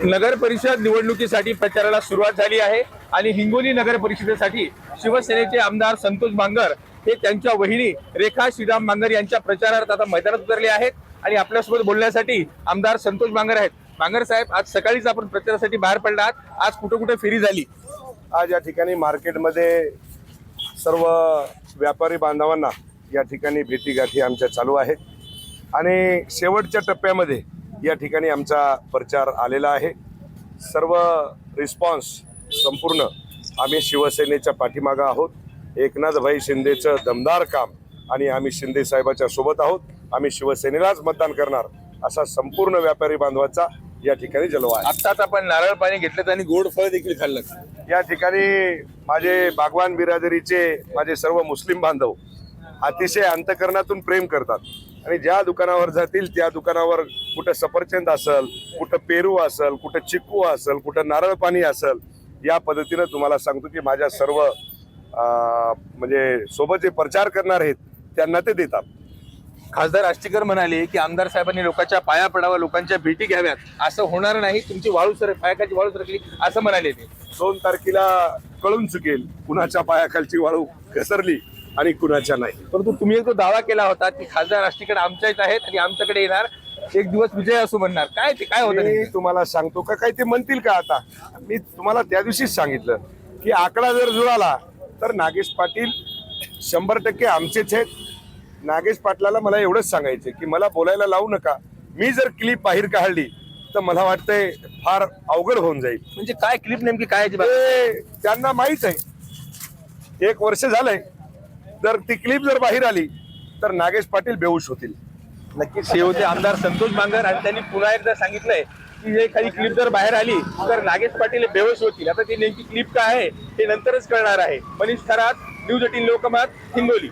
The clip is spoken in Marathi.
नगर परिषद निवडणुकीसाठी प्रचाराला सुरुवात झाली आहे आणि हिंगोली नगर परिषदेसाठी शिवसेनेचे आमदार संतोष बांगर हे त्यांच्या वहिनी रेखा श्रीराम बांगर यांच्या प्रचारार्थ आता मैदानात उतरले आहेत आणि आपल्यासोबत बोलण्यासाठी आमदार संतोष बांगर आहेत। बांगर साहेब, आज सकाळीच आपण प्रचारासाठी बाहेर पडला आहात, आज कुठे कुठे फेरी झाली? आज या ठिकाणी मार्केटमध्ये सर्व व्यापारी बांधवांना या ठिकाणी भेटीगाठी आमच्या चालू आहेत आणि शेवटच्या टप्प्यामध्ये या ठिकाणी आमचा प्रचार आलेला आहे। सर्व रिस्पॉन्स संपूर्ण आम्ही शिवसेनेच्या पाठीमागे आहोत। एकनाथभाई शिंदेचं दमदार काम आणि आम्ही शिंदे साहेबाच्या सोबत आहोत। आम्ही शिवसेनेलाच मतदान करणार असा संपूर्ण व्यापारी बांधवाचा या ठिकाणी जलवा आहे। आत्ताच आपण नारळ पाणी घेतलं आणि गोड फळ देखील खाल्लं। या ठिकाणी माझे बागवान बिरादरीचे माझे सर्व मुस्लिम बांधव अतिशय अंतकरणातून प्रेम करतात आणि ज्या दुकानावर जातील त्या दुकानावर कुठं सफरचंद असेल, कुठं पेरू असेल, कुठं चिक्कू असेल, कुठं नारळ पाणी असेल, या पद्धतीने तुम्हाला सांगतो की माझ्या सर्व म्हणजे सोबत जे प्रचार करणार आहेत त्यांना ते देतात। खासदार आष्टीकर म्हणाले की आमदार साहेबांनी लोकांच्या पाया पडावं, लोकांच्या भेटी घ्याव्यात, असं होणार नाही, तुमची वाळू पायाखालची वाळू सरकली असं म्हणाले ते। 2 तारखेला कळून चुकेल कुणाच्या पायाखालची वाळू घसरली आणि कुणाच्या नाही। परंतु तुम्ही एक तो दावा केला होता की खासदार आष्टीकर आमच्याच आहेत आणि आमच्याकडे येणार, एक दिवस विजय असो म्हणणार, काय ते काय होतं? मी तुम्हाला सांगतो का काही ते म्हणतील का? आता मी तुम्हाला त्या दिवशीच सांगितलं की आकडा जर जुळाला तर नागेश पाटील 100% आमचेच आहेत। नागेश पाटलाला मला एवढंच सांगायचं की मला बोलायला लावू नका। मी जर क्लिप बाहेर काढली तर मला वाटतंय फार अवघड होऊन जाईल। म्हणजे काय क्लिप नेमकी काय आहे? ते त्यांना माहित आहे। 1 वर्ष झालंय, जर ती क्लिप जर बाहेर आली तर नागेश पाटील बेहोश होतील। नक्कीच हे होते आमदार संतोष बांगर आणि त्यांनी पुन्हा एकदा सांगितलंय की एखादी क्लिप जर बाहेर आली तर नागेश पाटील बेहोश होतील। आता ती नेमकी क्लिप काय आहे हे नंतरच कळणार आहे। मनीष खरात, न्यूज 18 लोकमत, हिंगोली।